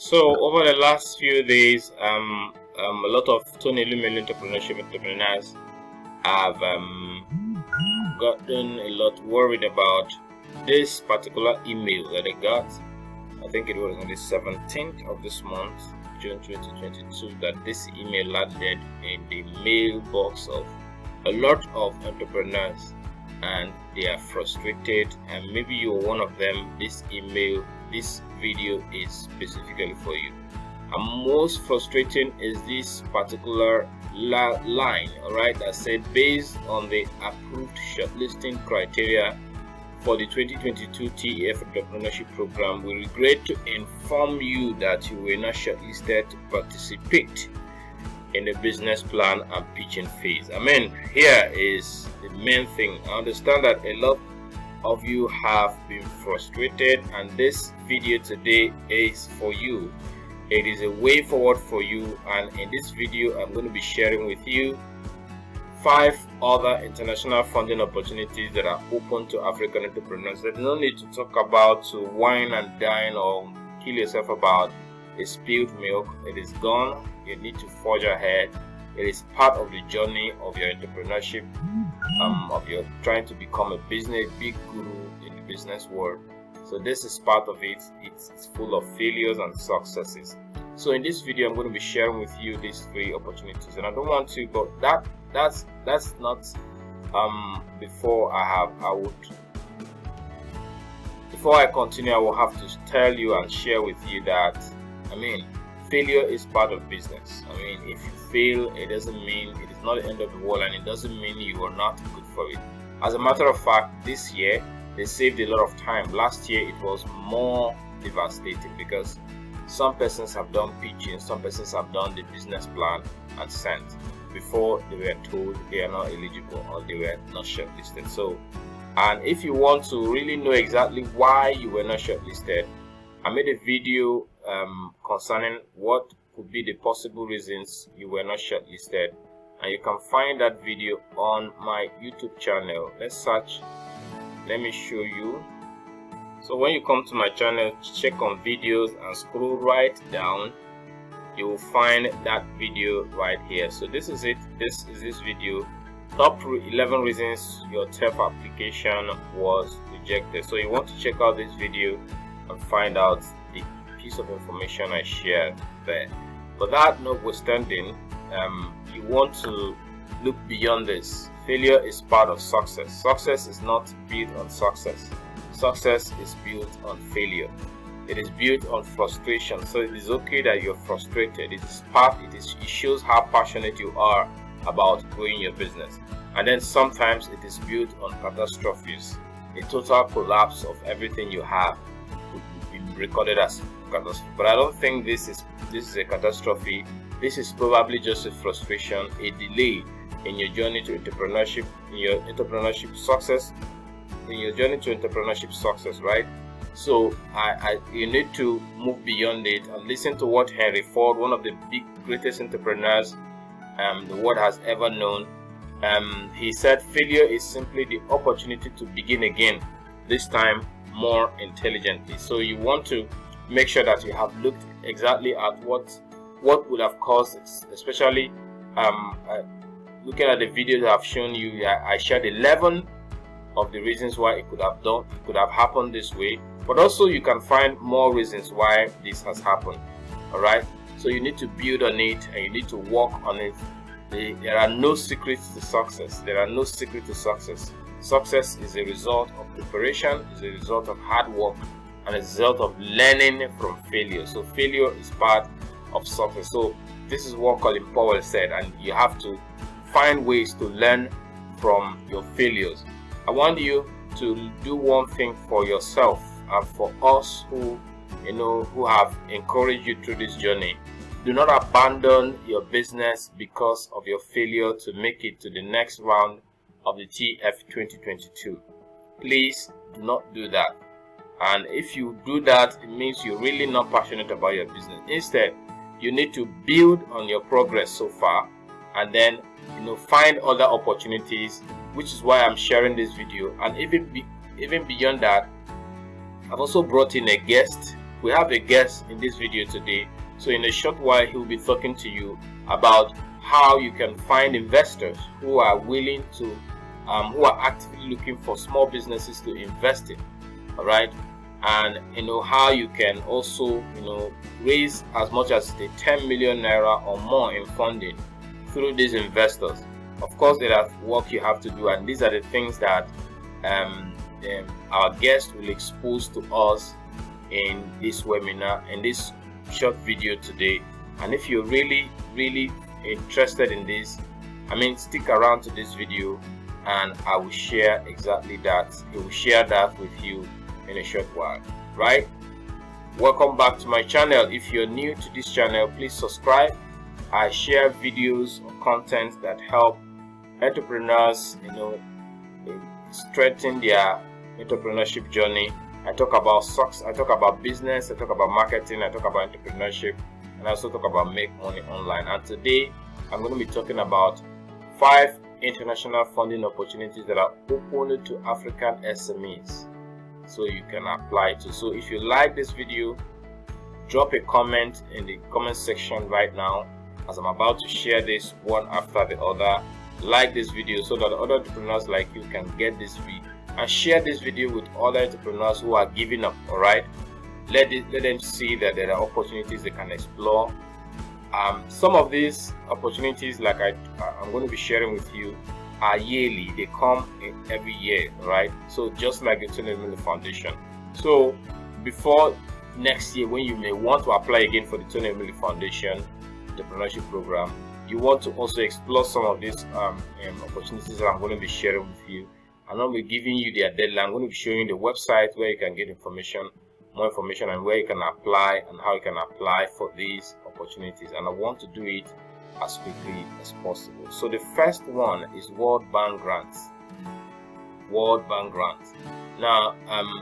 So over the last few days, a lot of Tony Lumelu entrepreneurship entrepreneurs have gotten a lot worried about this particular email that they got. I think it was on the 17th of this month, June 2022, that this email landed in the mailbox of a lot of entrepreneurs, and they are frustrated, and maybe you're one of them. This video is specifically for you. And most frustrating is this particular line, alright, that said, based on the approved shortlisting criteria for the 2022 TEF Entrepreneurship Program, we regret to inform you that you were not shortlisted to participate in the business plan and pitching phase. I mean, here is the main thing. I understand that a lot of you have been frustrated, and this video today is for you. It is a way forward for you, and in this video I'm going to be sharing with you 5 other international funding opportunities that are open to African entrepreneurs. There's no need to talk about to wine and dine or kill yourself about a spilled milk. It is gone. You need to forge ahead. It is part of the journey of your entrepreneurship, of your trying to become a big guru in the business world. So this is part of it. It's full of failures and successes. So in this video I'm going to be sharing with you these 3 opportunities, and I don't want to, but that's not before I continue, I will have to tell you and share with you that, I mean, failure is part of business. I mean, if you fail, it doesn't mean it is not the end of the world, and it doesn't mean you are not good for it. As a matter of fact, this year they saved a lot of time. Last year it was more devastating because some persons have done pitching, some persons have done the business plan and sent before they were told they are not eligible or they were not shortlisted. So, and if you want to really know exactly why you were not shortlisted, I made a video concerning what could be the possible reasons you were not shortlisted, and you can find that video on my YouTube channel. Let's search, let me show you. So when you come to my channel, check on videos and scroll right down, you will find that video right here. So this is it. This is this video, top 11 reasons your TEF application was rejected. So you want to check out this video and find out the piece of information I shared there. But that notwithstanding, you want to look beyond this. Failure is part of success. Success is not built on success. Success is built on failure. It is built on frustration. So it is okay that you're frustrated. It shows how passionate you are about growing your business. And then sometimes it is built on catastrophes. A total collapse of everything you have would be recorded as catastrophe. But I don't think this is a catastrophe. This is probably just a frustration, a delay in your journey to entrepreneurship, right? So you need to move beyond it and listen to what Henry Ford, one of the greatest entrepreneurs the world has ever known, he said, failure is simply the opportunity to begin again, this time more intelligently. So you want to make sure that you have looked exactly at what would have caused this, especially looking at the video that I've shown you. I shared 11 of the reasons why it could have happened this way, but also you can find more reasons why this has happened. All right, so you need to build on it and you need to work on it. There are no secrets to success. There are no secrets to success. Success is a result of preparation, is a result of hard work, and a result of learning from failure. So failure is part of success. So this is what Colin Powell said, and you have to find ways to learn from your failures. I want you to do one thing for yourself and for us who have encouraged you through this journey. Do not abandon your business because of your failure to make it to the next round of the TEF 2022. Please do not do that. And if you do that, it means you're really not passionate about your business. Instead, you need to build on your progress so far, and then find other opportunities, which is why I'm sharing this video. And even beyond that, I've also brought in a guest we have a guest in this video today. So in a short while, he will be talking to you about how you can find investors who are willing to, who are actively looking for small businesses to invest in. All right, and how you can also raise as much as the 10 million naira or more in funding through these investors. Of course, there are work you have to do, and these are the things that our guest will expose to us in this webinar, in this short video today. And if you're really interested in this, stick around to this video and I will share exactly that. He will share that with you in a short while. Right, welcome back to my channel. If you're new to this channel, please subscribe. I share videos or content that help entrepreneurs strengthen their entrepreneurship journey. I talk about stocks, I talk about business, I talk about marketing, I talk about entrepreneurship, and I also talk about make money online. And today I'm going to be talking about 5 international funding opportunities that are open to African SMEs, so you can apply to. So if you like this video, drop a comment in the comment section right now, as I'm about to share this one after the other. Like this video so that other entrepreneurs like you can get this video, and share this video with other entrepreneurs who are giving up. All right, let them see that there are opportunities they can explore. Some of these opportunities, like I'm going to be sharing with you, are yearly. They come every year, right? So just like the Tony Foundation. So before next year, when you may want to apply again for the Tony Foundation entrepreneurship program, you want to also explore some of these opportunities that I'm going to be sharing with you. I'm not be giving you their deadline. I'm going to be showing you the website where you can get information, more information, and where you can apply and how you can apply for these opportunities. And I want to do it as quickly as possible. So the first one is World Bank grants. World Bank grants. Now,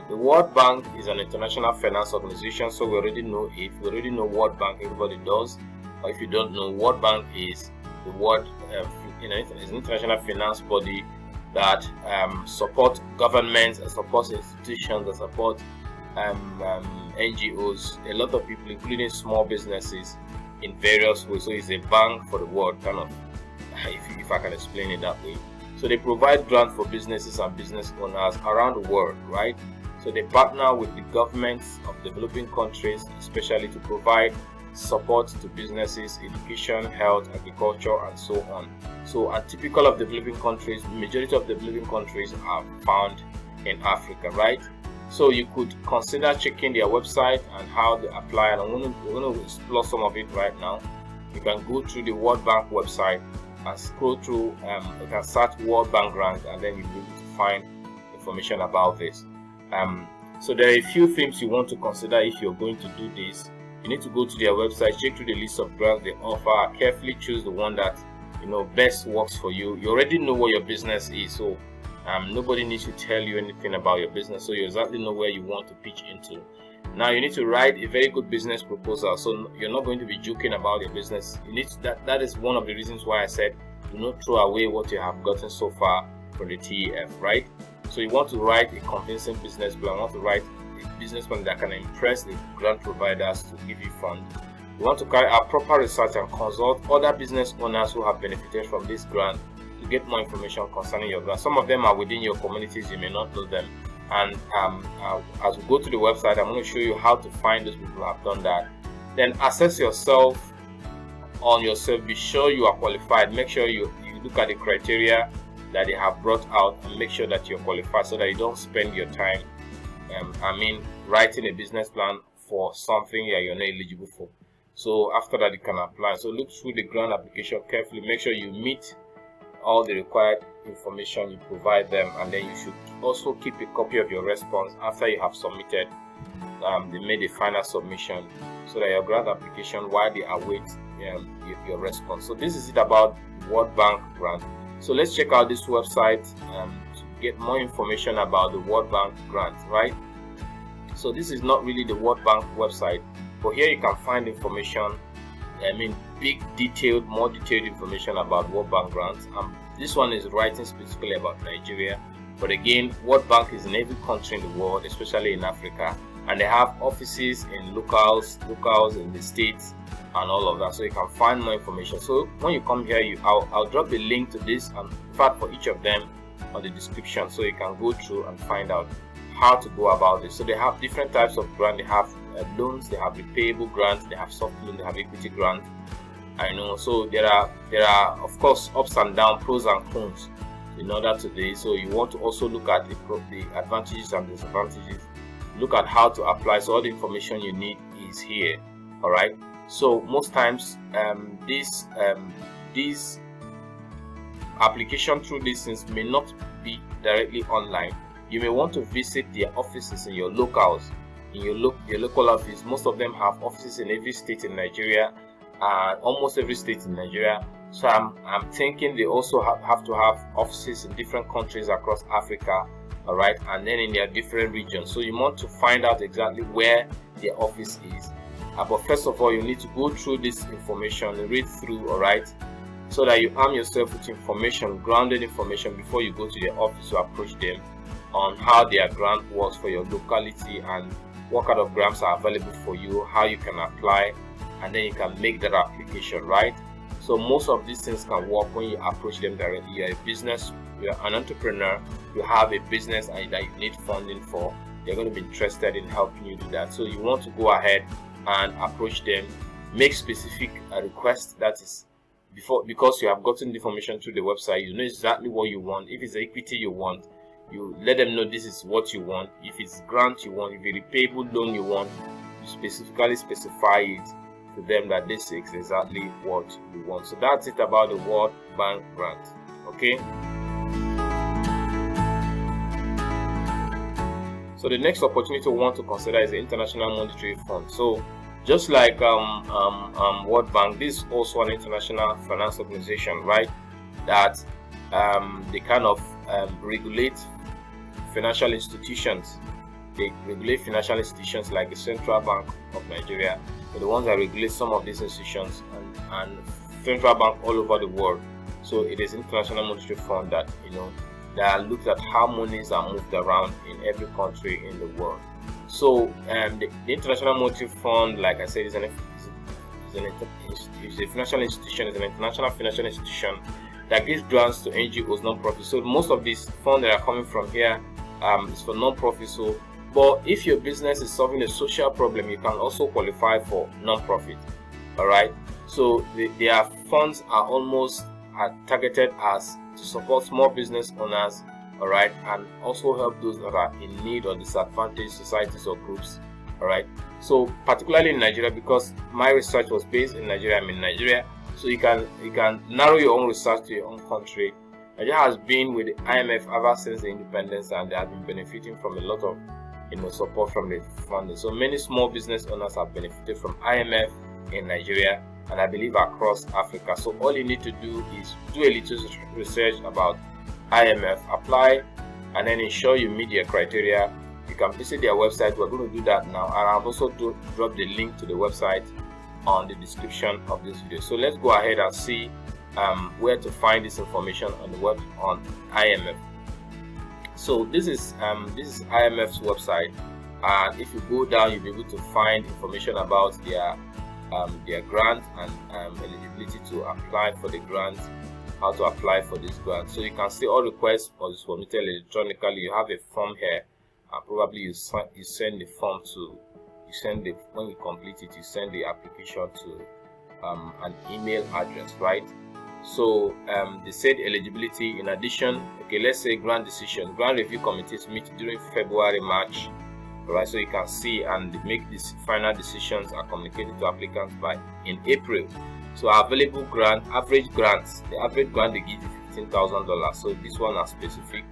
the World Bank is an international finance organization, so we already know it. We already know World Bank. Everybody does. Or if you don't know, World Bank is the world, it's an international finance body that support governments and supports institutions, that support NGOs, a lot of people, including small businesses, in various ways. So it's a bank for the world, kind of, if I can explain it that way. So they provide grants for businesses and business owners around the world, right? So they partner with the governments of developing countries, especially to provide support to businesses, education, health, agriculture, and so on. So, and typical of developing countries, majority of developing countries are found in Africa, right? So you could consider checking their website and how they apply, and we're going to explore some of it right now. You can go through the World Bank website and scroll through, you can search World Bank grant, and then you'll be able to find information about this. So there are a few things you want to consider if you're going to do this. You need to go to their website, check through the list of grants they offer, carefully choose the one that best works for you. You already know what your business is, so nobody needs to tell you anything about your business, so you exactly know where you want to pitch into. Now you need to write a very good business proposal, so you're not going to be joking about your business. You need to, that is one of the reasons why I said do not throw away what you have gotten so far from the TEF, right? So you want to write a convincing business plan. You want to write a business plan that can impress the grant providers to give you funds. You want to carry out proper research and consult other business owners who have benefited from this grant to get more information concerning your grant. Some of them are within your communities, you may not know them. And as we go to the website, I'm going to show you how to find those people who have done that. Then assess yourself on yourself. Be sure you are qualified. Make sure you look at the criteria that they have brought out and make sure that you're qualified, so that you don't spend your time writing a business plan for something that you're not eligible for. So after that, you can apply. So look through the grant application carefully. Make sure you meet all the required information, you provide them, and then you should also keep a copy of your response after you have submitted. They made a final submission, so that your grant application, while they await your response. So this is it about World Bank grant. So let's check out this website to get more information about the World Bank grant, right? So this is not really the World Bank website, but here you can find information, more detailed information about World Bank grants. This one is writing specifically about Nigeria, but again, World Bank is in every country in the world, especially in Africa, and they have offices in locals in the states and all of that, so you can find more information. So when you come here, I'll drop the link to this, and in fact for each of them on the description, so you can go through and find out how to go about this. So they have different types of grant. They have loans, they have repayable grants, they have soft loan, they have equity grant. I know, so there are of course ups and downs, pros and cons in order to this. So you want to also look at the advantages and disadvantages, look at how to apply. So all the information you need is here. All right, so most times this application through these things may not be directly online. You may want to visit their offices in your locals, in your local office. Most of them have offices in every state in Nigeria, almost every state in Nigeria. So I'm thinking they also have to have offices in different countries across Africa, all right, and then in their different regions. So you want to find out exactly where their office is. But first of all, you need to go through this information and read through, all right, so that you arm yourself with information, grounded information, before you go to their office to approach them on how their grant works for your locality and what kind of grants are available for you, how you can apply, and then you can make that application, right? So most of these things can work when you approach them directly. You're a business, you're an entrepreneur, you have a business and that you need funding for, they're going to be interested in helping you do that. So you want to go ahead and approach them, make specific requests. That is because you have gotten the information through the website, you know exactly what you want. If it's equity you want, you let them know this is what you want. If it's grant you want, if it's repayable loan you want, you specifically specify it to them that this is exactly what you want. So that's it about the World Bank grant. Okay, so the next opportunity we want to consider is the International Monetary Fund. So just like World Bank, this is also an international finance organization, right, that they kind of regulate financial institutions. They regulate financial institutions like the Central Bank of Nigeria. They're the ones that regulate some of these institutions and central bank all over the world. So it is International Monetary Fund that, you know, that looks at how monies are moved around in every country in the world. So the International Monetary Fund, like I said, is a financial institution, is an international financial institution that gives grants to NGOs, non-profits. So most of these funds that are coming from here is for non-profits. So, but if your business is solving a social problem, you can also qualify for non-profit. All right. So their funds are targeted as to support small business owners, all right, and also help those that are in need or disadvantaged societies or groups. All right. So particularly in Nigeria, because my research was based in Nigeria, I'm in Nigeria. So you can narrow your own research to your own country. Nigeria has been with the IMF ever since the independence, and they have been benefiting from a lot of, you know, support from the funding. So many small business owners have benefited from IMF in Nigeria, and I believe across Africa. So all you need to do is do a little research about IMF, apply, and then ensure you meet their criteria. You can visit their website. We're going to do that now, and I've also dropped the link to the website on the description of this video. So let's go ahead and see where to find this information on the web on IMF. So this is IMF's website, and if you go down, you'll be able to find information about their grant and eligibility to apply for the grant, how to apply for this grant. So you can see all requests are submitted electronically. You have a form here, and probably you send the form to, when you complete it, you send the application to an email address, right? So they said eligibility. In addition, okay, let's say grant review committees meet during February, March, right? So you can see and make these final decisions are communicated to applicants in April. So available grant, average grants, the average grant they give is $15,000. So this one are specific.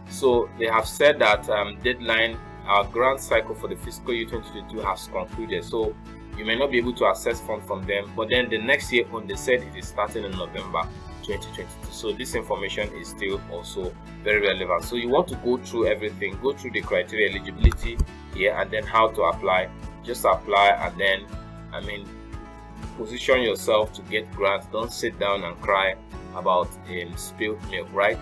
So they have said that deadline, our grant cycle for the fiscal year 2022 has concluded. So you may not be able to access funds from them, but then the next year on, they said it is starting in November 2022. So this information is still also very relevant. So you want to go through everything, go through the criteria, eligibility here, and then how to apply. Just apply, and then position yourself to get grants. Don't sit down and cry about spilled milk, right?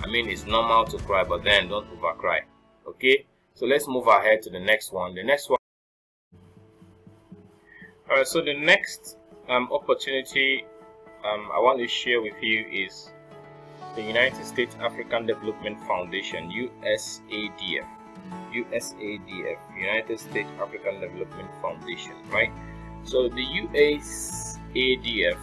It's normal to cry, but then don't over cry. Okay, So let's move ahead to the next one. Alright, so the next opportunity I want to share with you is the United States African Development Foundation, USADF, United States African Development Foundation, right? So the USADF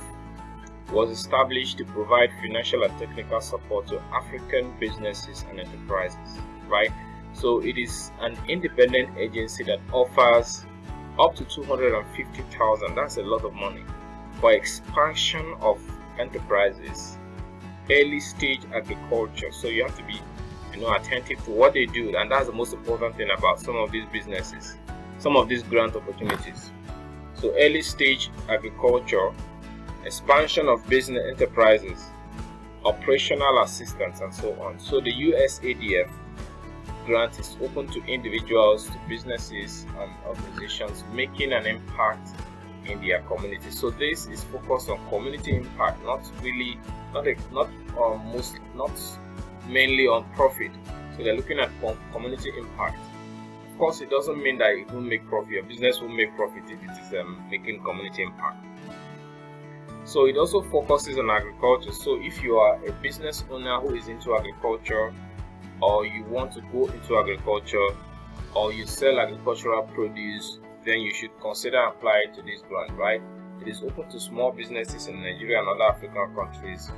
was established to provide financial and technical support to African businesses and enterprises, right? So it is an independent agency that offers up to $250,000, that's a lot of money, for expansion of enterprises, early stage agriculture. So you have to be attentive to what they do, and that's the most important thing about some of these businesses, some of these grant opportunities. So early stage agriculture, expansion of business enterprises, operational assistance, and so on. So the USADF grant is open to individuals, to businesses and organizations making an impact in their community. So this is focused on community impact, not mainly on profit. So they're looking at community impact. Of course, it doesn't mean that it will make profit. Your business will make profit if it is making community impact. So it also focuses on agriculture. So if you are a business owner who is into agriculture, or you want to go into agriculture, or you sell agricultural produce, then you should consider applying to this grant, right? It is open to small businesses in Nigeria and other African countries.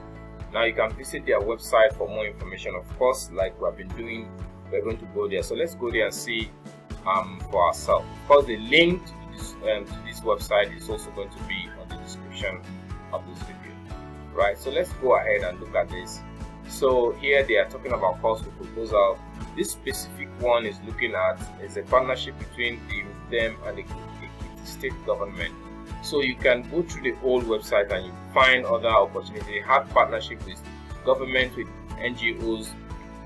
Now you can visit their website for more information. Of course, like we have been doing, we're going to go there. So let's go there and see for ourselves. Of course, the link to this website is also going to be on the description of this video, right? So let's go ahead and look at this. So here they are talking about calls for proposal. This specific one is looking at is a partnership between them and the state government. So you can go through the old website and you find other opportunities. They have partnership with government, with NGOs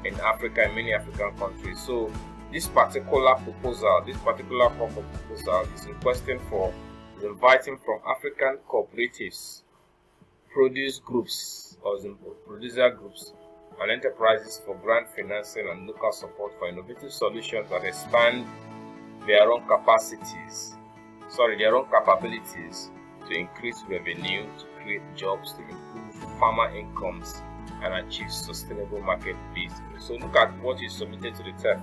in Africa, in many African countries. So this particular proposal, this particular call for proposal is inviting from African cooperatives, produce groups or producer groups and enterprises for grant financing and local support for innovative solutions that expand their own capabilities to increase revenue, to create jobs, to improve farmer incomes and achieve sustainable market-based growth. So look at what you submitted to the TEF.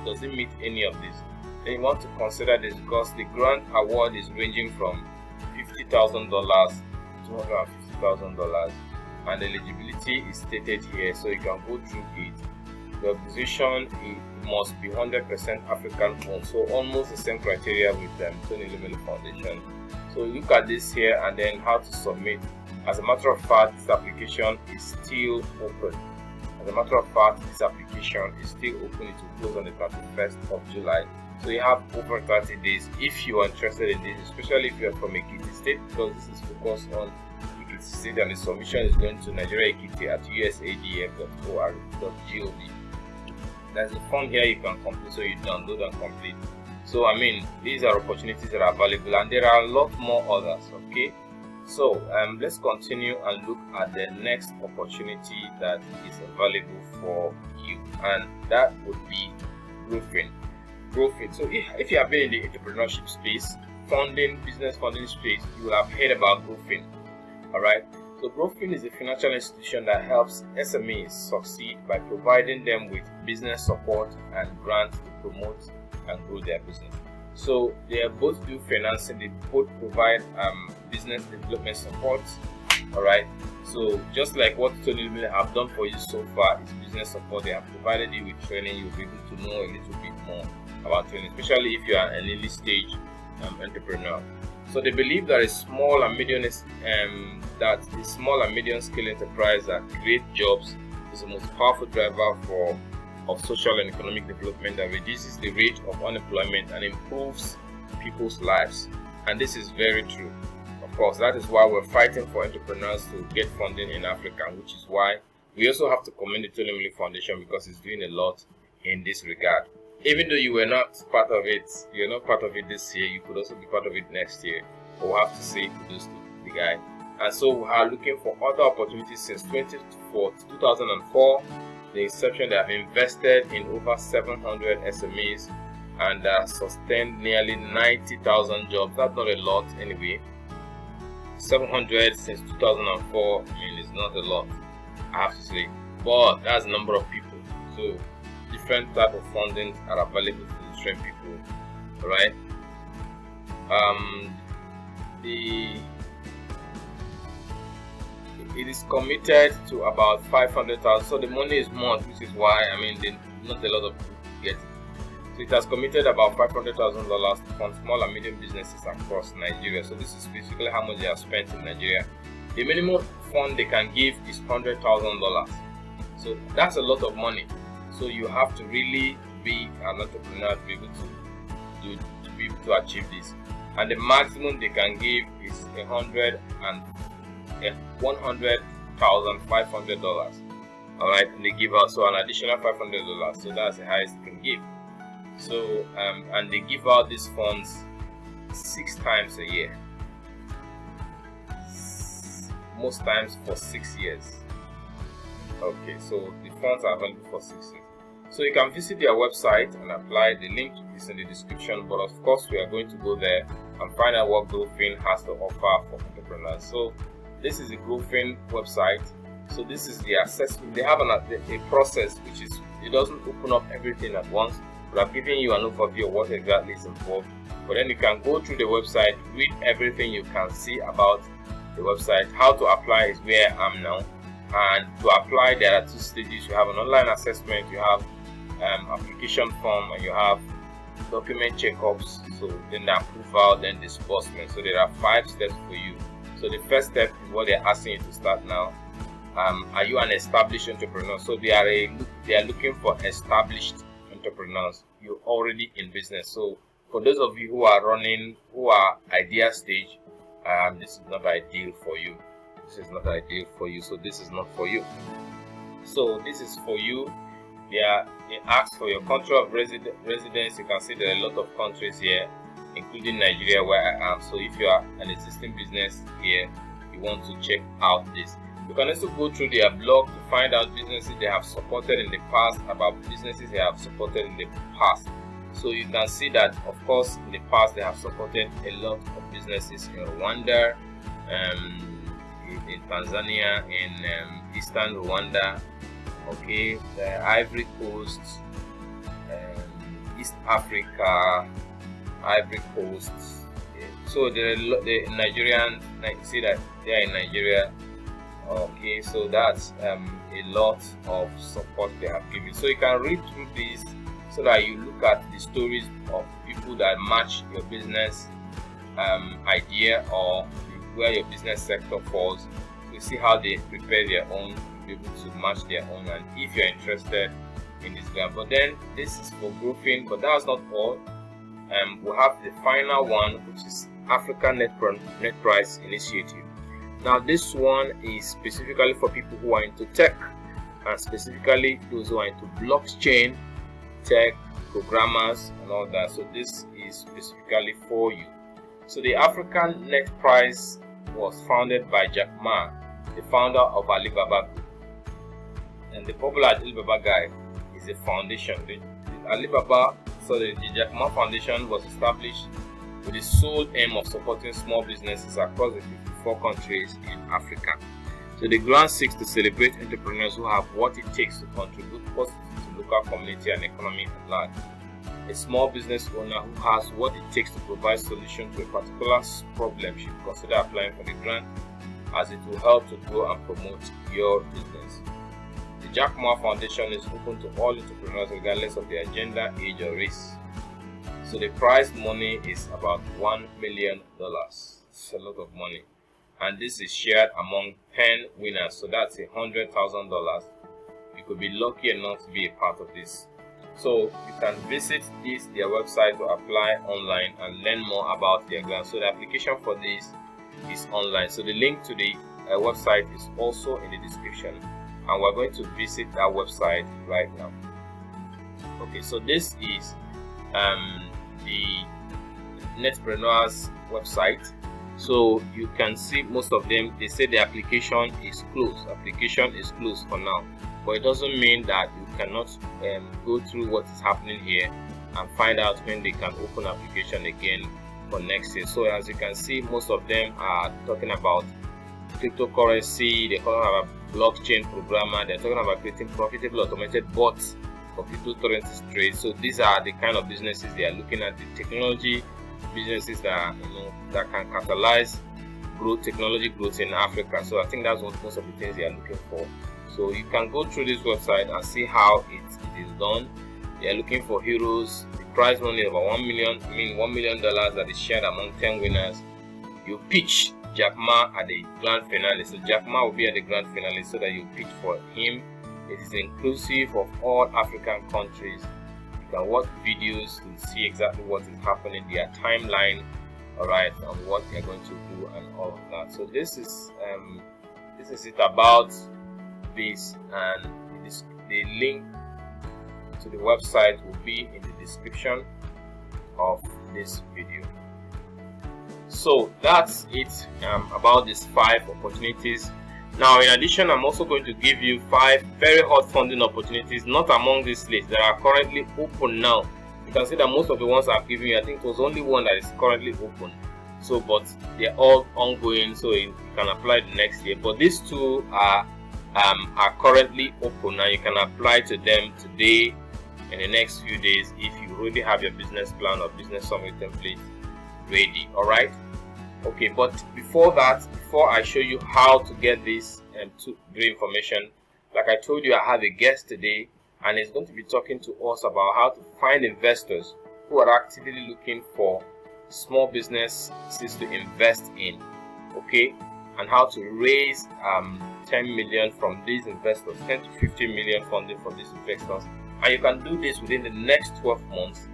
Does it meet any of this? Then you want to consider this because the grant award is ranging from $50,000 to $250,000, and eligibility is stated here, so you can go through it. The organization must be 100% African owned, so almost the same criteria with Tony Lumele Foundation. So look at this here and then how to submit. As a matter of fact, this application is still open. It will close on the 31st of July. So you have over 30 days if you are interested in this, especially if you are from Ekiti State, because this is focused on Ekiti State and the submission is going to Nigeria Ekiti at usadf.org.gov. There's a form here you can complete, so you download and complete. So I mean, these are opportunities that are available, and there are a lot more others. Okay, so let's continue and look at the next opportunity that is available for you, and that would be growth. So if you have been in the entrepreneurship space, business funding space, you will have heard about growth. All right. So Growthfin is a financial institution that helps SMEs succeed by providing them with business support and grants to promote and grow their business. So they both do financing, they both provide business development support. Alright, so just like what Tony Lumele have done for you so far is business support. They have provided you with training. You'll be able to know a little bit more about training, especially if you are an early stage entrepreneur. So they believe that a small and medium scale enterprise that creates jobs is the most powerful driver of social and economic development that reduces the rate of unemployment and improves people's lives. And this is very true. Of course, that is why we're fighting for entrepreneurs to get funding in Africa, which is why we also have to commend the Tony Lumele Foundation because it's doing a lot in this regard. Even though you were not part of it, you're not part of it this year, you could also be part of it next year. But we'll have to say kudos to the guy. And so we are looking for other opportunities since 2004. the inception, they have invested in over 700 SMEs and sustained nearly 90,000 jobs. That's not a lot anyway. 700 since 2004, I mean, it's not a lot, I have to say, but that's the number of people. So different type of funding are available to different people, right? It is committed to about 500,000. So the money is more, which is why, I mean, not a lot of people get it. So it has committed about $500,000 to fund small and medium businesses across Nigeria. So this is basically how much they have spent in Nigeria. The minimum fund they can give is $100,000. So that's a lot of money. So you have to really be an entrepreneur to be able to achieve this. And the maximum they can give is $100,500. All right, and they give out so an additional $500. So that's the highest they can give. So and they give out these funds 6 times a year, most times for 6 years. Okay, so the funds are available for 6 years. So you can visit their website and apply. The link is in the description, but of course we are going to go there and find out what GrowFin has to offer for entrepreneurs. So this is the GrowFin website. So this is the assessment. They have a process, which is, it doesn't open up everything at once, but I'm giving you an overview of what exactly is involved. But then you can go through the website, read everything you can see about the website. How to apply is where I am now. And to apply, there are 2 stages. You have an online assessment, you have application form, and you have document checkups. So then the approval, then disbursement. So there are 5 steps for you. So the first step is what they're asking you to start now. Are you an established entrepreneur? So they are looking for established entrepreneurs. You're already in business. So for those of you who are idea stage, this is not ideal for you. This is not ideal for you. So this is not for you. So this is for you. They ask for your country of residence. You can see there are a lot of countries here, including Nigeria, where I am. So if you are an existing business here, you want to check out this. You can also go through their blog to find out businesses they have supported in the past, about businesses they have supported in the past. So you can see that, of course, in the past they have supported a lot of businesses in Rwanda, in Tanzania, in Eastern Rwanda, okay, the Ivory Coast, East Africa, Ivory Coast. So the Nigerians, you see that they are in Nigeria. Okay, so that's a lot of support they have given. So you can read through this so that you look at the stories of people that match your business idea or where your business sector falls. You see how they prepare their own, to be able to match their own, and if you're interested in this grant. But then this is for GrowFin, but that's not all. We have the final one, which is African Net Price Initiative. Now this one is specifically for people who are into tech, and specifically those who are into blockchain, tech, programmers and all that. So this is specifically for you. So the African Net Price was founded by Jack Ma, the founder of Alibaba Group. And the popular Alibaba guy is a foundation. The Jack Ma Foundation was established with the sole aim of supporting small businesses across the 54 countries in Africa. So the grant seeks to celebrate entrepreneurs who have what it takes to contribute positively to local community and economy at large. A small business owner who has what it takes to provide solution to a particular problem should consider applying for the grant, as it will help to grow and promote your business. The Jack Ma Foundation is open to all entrepreneurs regardless of their gender, age or race. So the prize money is about $1 million. It's a lot of money, and this is shared among 10 winners. So that's $100,000. You could be lucky enough to be a part of this. So you can visit their website to apply online and learn more about their grant. So the application for this is online. So the link to the website is also in the description, and we're going to visit that website right now. Okay, so this is the Netpreneurs website. So you can see most of them, they say the application is closed. Application is closed for now, but it doesn't mean that you cannot go through what is happening here and find out when they can open application again for next year. So as you can see, most of them are talking about cryptocurrency, they're talking about blockchain programmer, they're talking about creating profitable automated bots for cryptocurrency trade. So these are the kind of businesses they are looking at, the technology businesses that that can catalyze growth, technology growth in Africa. So I think that's what most of the things they are looking for. So you can go through this website and see how it is done. They are looking for heroes. The prize money of $1 million that is shared among 10 winners. You pitch Jack Ma at the grand finale. So Jack Ma will be at the grand finale, so that you pitch for him. It is inclusive of all African countries. You can watch videos to see exactly what is happening, their timeline, alright, and what they are going to do and all of that. So this is it about this, and the link to the website will be in the description of this video. So that's it about these 5 opportunities. Now, in addition, I'm also going to give you 5 very hot funding opportunities, not among this list, that are currently open now. You can see that most of the ones I've given you, I think it was only one that is currently open. So, but they're all ongoing, so you can apply the next year. But these 2 are currently open, and you can apply to them today, in the next few days, if you already have your business plan or business summary template ready. Alright. Okay, but before that, before I show you how to get this great information, like I told you, I have a guest today, and he's going to be talking to us about how to find investors who are actively looking for small businesses to invest in, okay, and how to raise 10 million from these investors, 10 to 15 million funding for these investors, and you can do this within the next 12 months.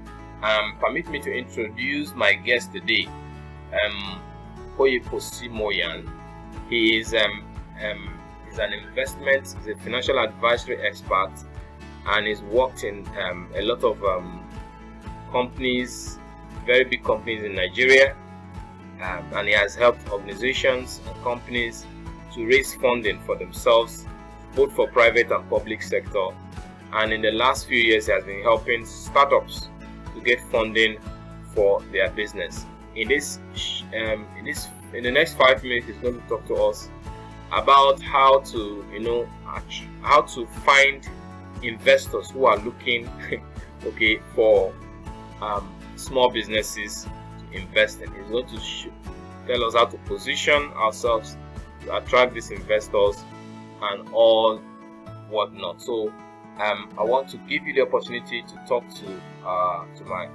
Permit me to introduce my guest today. Moyan. He is an investment, he's a financial advisory expert, and he's worked in a lot of companies, very big companies in Nigeria, and he has helped organizations and companies to raise funding for themselves, both for private and public sector. And in the last few years, he has been helping startups to get funding for their business. In the next 5 minutes, he's going to talk to us about how to find investors who are looking okay, for small businesses to invest in. He's going to tell us how to position ourselves to attract these investors and all whatnot. So I want to give you the opportunity to talk to my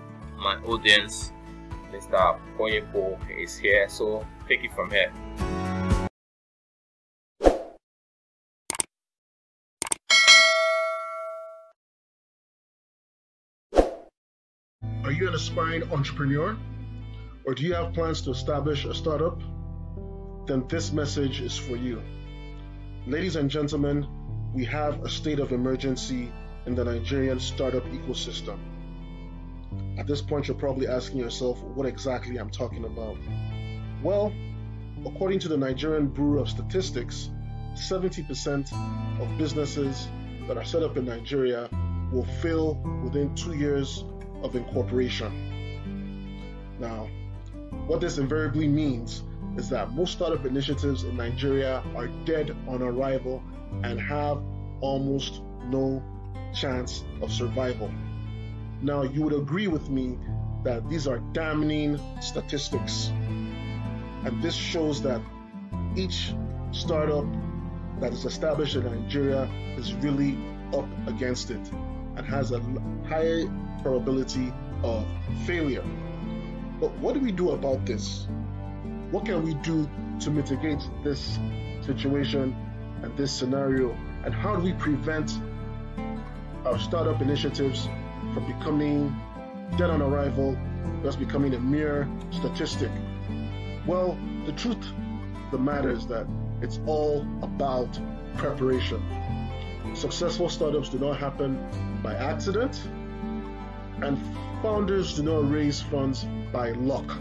audience. Mr. Poyepo is here, so take it from here. Are you an aspiring entrepreneur? Or do you have plans to establish a startup? Then this message is for you. Ladies and gentlemen, we have a state of emergency in the Nigerian startup ecosystem. At this point, you're probably asking yourself what exactly I'm talking about. Well, according to the Nigerian Bureau of Statistics, 70% of businesses that are set up in Nigeria will fail within 2 years of incorporation. Now, what this invariably means is that most startup initiatives in Nigeria are dead on arrival and have almost no chance of survival. Now, you would agree with me that these are damning statistics, and this shows that each startup that is established in Nigeria is really up against it and has a high probability of failure. But what do we do about this? What can we do to mitigate this situation and this scenario? And how do we prevent our startup initiatives from becoming dead on arrival, thus becoming a mere statistic? Well, the truth of the matter is that it's all about preparation. Successful startups do not happen by accident, and founders do not raise funds by luck.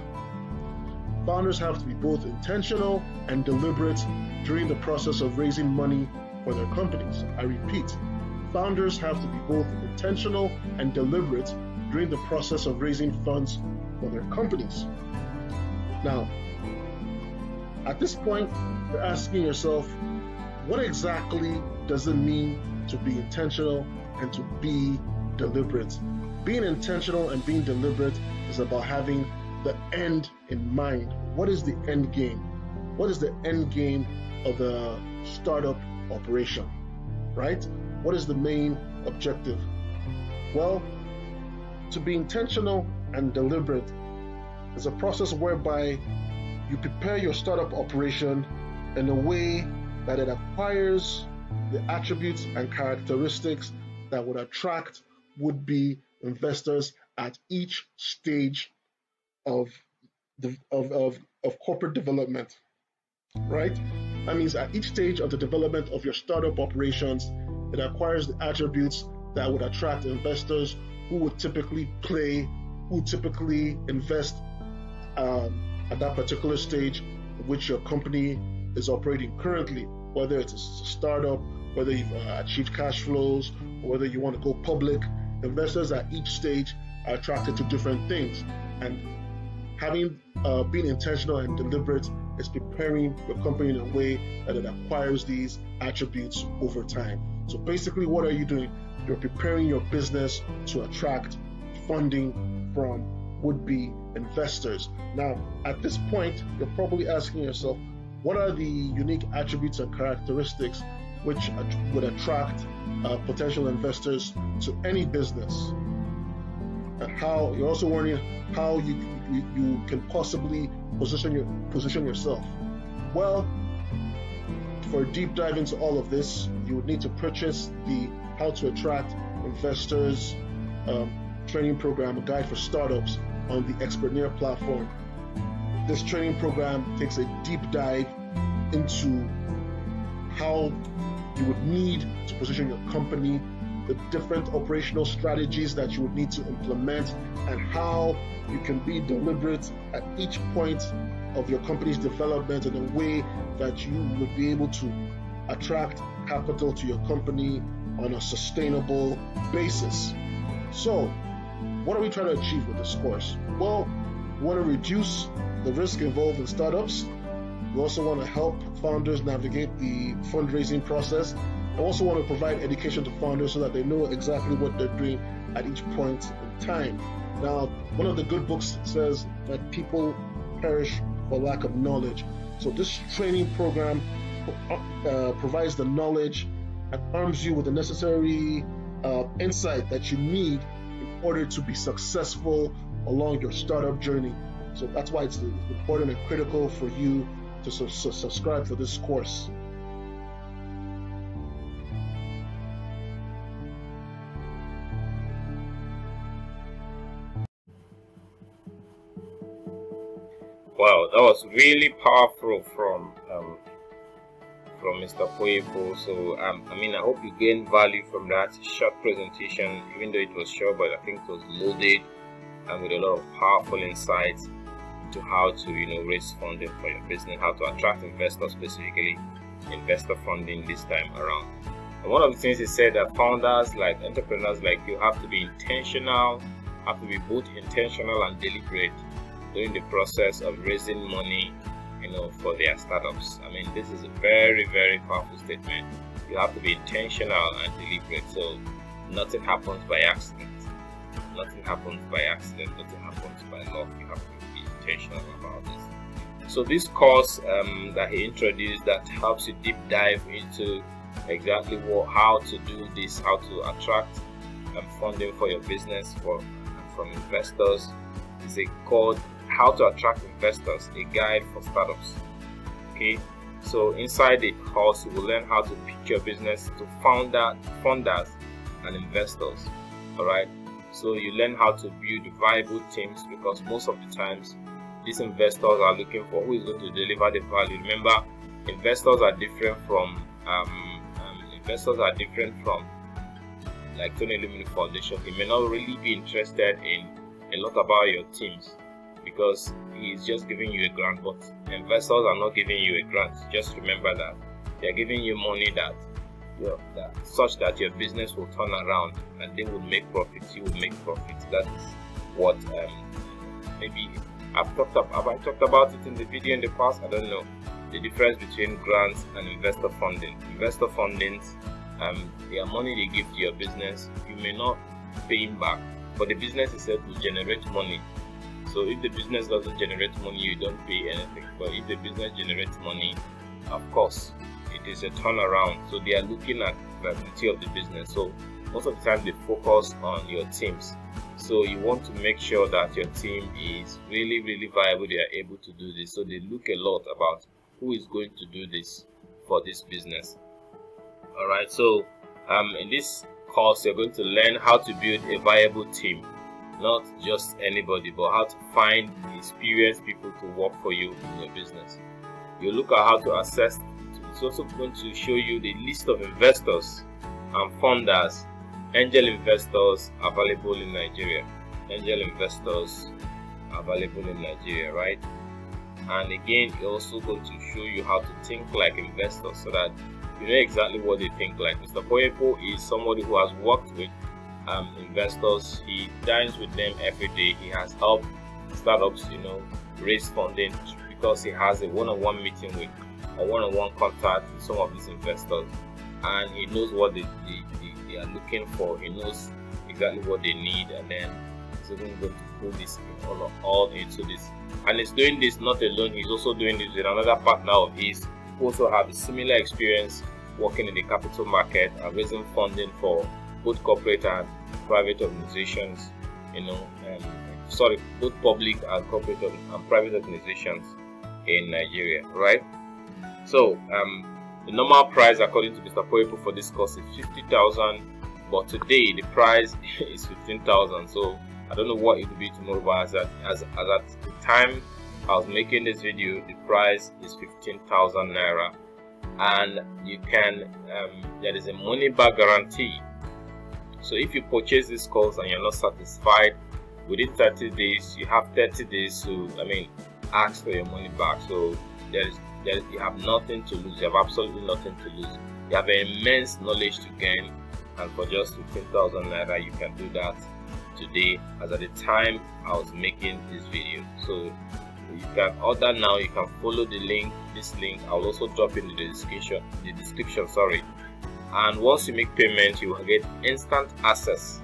Founders have to be both intentional and deliberate during the process of raising money for their companies. I repeat, founders have to be both intentional and deliberate during the process of raising funds for their companies. Now, at this point, you're asking yourself, what exactly does it mean to be intentional and to be deliberate? Being intentional and being deliberate is about having the end in mind. What is the end game? What is the end game of the startup operation, right? What is the main objective? Well, to be intentional and deliberate is a process whereby you prepare your startup operation in a way that it acquires the attributes and characteristics that would attract would-be investors at each stage of corporate development, right? That means at each stage of the development of your startup operations, it acquires the attributes that would attract investors who would typically invest at that particular stage in which your company is operating currently, whether it's a startup, whether you've achieved cash flows, or whether you want to go public. Investors at each stage are attracted to different things, and having being intentional and deliberate is preparing your company in a way that it acquires these attributes over time. So basically, what are you doing? You're preparing your business to attract funding from would-be investors. Now, at this point, you're probably asking yourself, what are the unique attributes and characteristics which would attract potential investors to any business? And how you're also wondering how you can possibly position yourself. Well, for a deep dive into all of this, you would need to purchase the How to Attract Investors training program, a guide for startups, on the Expertneer platform. This training program takes a deep dive into how you would need to position your company, the different operational strategies that you would need to implement, and how you can be deliberate at each point of your company's development in a way that you would be able to attract capital to your company on a sustainable basis. So, what are we trying to achieve with this course? Well, we want to reduce the risk involved in startups. We also want to help founders navigate the fundraising process. I also want to provide education to founders so that they know exactly what they're doing at each point in time. Now, one of the good books says that people perish for lack of knowledge. So this training program provides the knowledge and arms you with the necessary insight that you need in order to be successful along your startup journey. So that's why it's important and critical for you to subscribe for this course. Wow, that was really powerful from Mr. Poyefo. So I hope you gained value from that short presentation, even though it was short, but I think it was loaded and with a lot of powerful insights into how to raise funding for your business, how to attract investors, specifically investor funding this time around. And one of the things he said that founders, like entrepreneurs like you, have to be intentional, have to be both intentional and deliberate during the process of raising money for their startups. This is a very, very powerful statement. You have to be intentional and deliberate. So nothing happens by accident. Nothing happens by accident. Nothing happens by luck. You have to be intentional about this. So this course that he introduced, that helps you deep dive into exactly how to do this, how to attract funding for your business from investors, is called How to Attract Investors, a guide for startups. Okay, so inside the course you will learn how to pitch your business to funders and investors. All right, so you learn how to build viable teams, because most of the times these investors are looking for who is going to deliver the value. Remember, investors are different from like Tony Lumini Foundation. He may not really be interested in a lot about your teams, because he's just giving you a grant, but investors are not giving you a grant. Just remember that they are giving you money such that your business will turn around and they will make profits, you will make profits. That is what maybe have I talked about it in the video in the past? I don't know. The difference between grants and investor funding. Investor funding, the money they give to your business, you may not pay him back, but the business itself will generate money. So if the business doesn't generate money, you don't pay anything. But if the business generates money, of course, it is a turnaround. So they are looking at the viability of the business. So most of the time they focus on your teams. So you want to make sure that your team is really viable. They are able to do this. So they look a lot about who is going to do this for this business. All right. So in this course, you're going to learn how to build a viable team. Not just anybody, but how to find experienced people to work for you in your business. You look at how to assess. It's also going to show you the list of investors and funders, angel investors available in Nigeria. Angel investors available in Nigeria, right? And again, it's also going to show you how to think like investors so that you know exactly what they think like. Mr. Poyepo is somebody who has worked with investors. He dines with them every day. He has helped startups, raise funding because he has a one-on-one meeting with a one-on-one contact with some of these investors, and he knows what they are looking for. He knows exactly what they need, and then he's even going to pull this all into this. And he's doing this not alone. He's also doing this with another partner of his who also have a similar experience working in the capital market and raising funding for both corporate and private organizations, both public and corporate and private organizations in Nigeria, right? So the normal price according to Mr. Poyepo for this course is 50,000, but today the price is 15,000. So I don't know what it will be tomorrow, but as at the time I was making this video, the price is 15,000 naira, and you can there is a money back guarantee. So if you purchase this course and you're not satisfied within 30 days, you have 30 days to ask for your money back. So you have nothing to lose. You have absolutely nothing to lose. You have immense knowledge to gain, and for just 15,000 naira you can do that today, as at the time I was making this video. So you can order now. You can follow the link. This link I'll also drop in the description. And once you make payment, you will get instant access.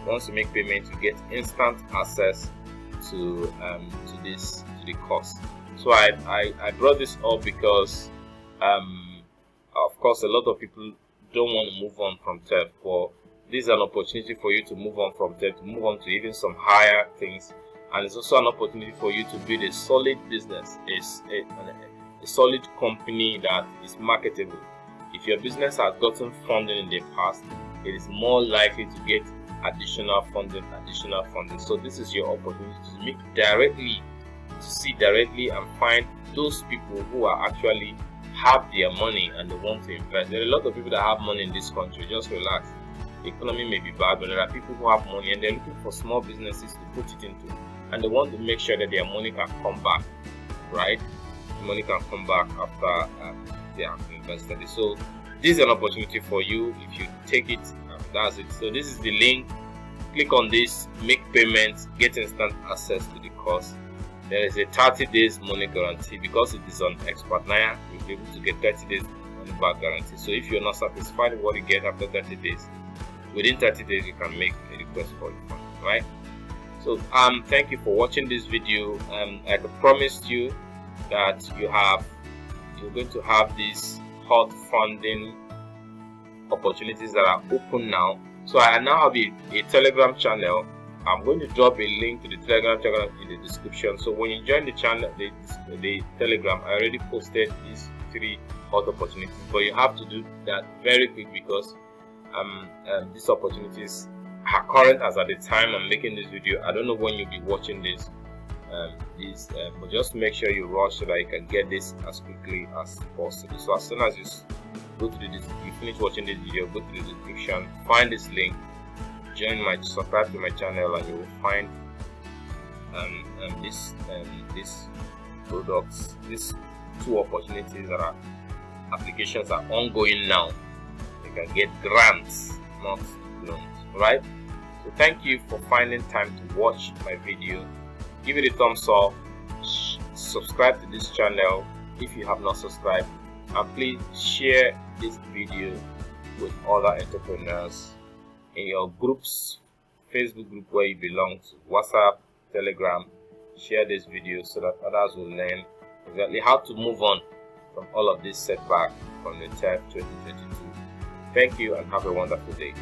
Once you make payment, you get instant access to the course. So I brought this up because of course a lot of people don't want to move on from TEF, but this is an opportunity for you to move on from TEF, to move on to even some higher things, and it's also an opportunity for you to build a solid business, a solid company that is marketable. If your business has gotten funding in the past, it is more likely to get additional funding. So this is your opportunity to meet directly, to see directly and find those people who are actually have their money and they want to invest. There are a lot of people that have money in this country. Just relax. The economy may be bad, but there are people who have money and they're looking for small businesses to put it into, and they want to make sure that their money can come back, right? The money can come back after they have invested it. So this is an opportunity for you. If you take it, that's it. So this is the link. Click on this, make payments, get instant access to the course. There is a 30 days money guarantee. Because it is on Expert Naya, you'll be able to get 30 days money back guarantee. So if you're not satisfied with what you get after 30 days, within 30 days you can make a request for refund, right? So thank you for watching this video. I promised you that you're going to have these hot funding opportunities that are open now. So I now have a Telegram channel. I'm going to drop a link to the Telegram channel in the description. So when you join the channel, the Telegram, I already posted these 3 hot opportunities, but you have to do that very quick because these opportunities are current as at the time I'm making this video. I don't know when you'll be watching this, but just make sure you rush so that you can get this as quickly as possible. So as soon as you finish watching this video, go to the description, find this link, subscribe to my channel, and you will find these products, these two opportunities that are applications are ongoing now. You can get grants, not loans. Right? So thank you for finding time to watch my video. Give it a thumbs up, subscribe to this channel if you have not subscribed, and please share this video with other entrepreneurs in your groups, Facebook group where you belong to, WhatsApp, Telegram. Share this video so that others will learn exactly how to move on from all of this setback from the TEF 2022. Thank you and have a wonderful day.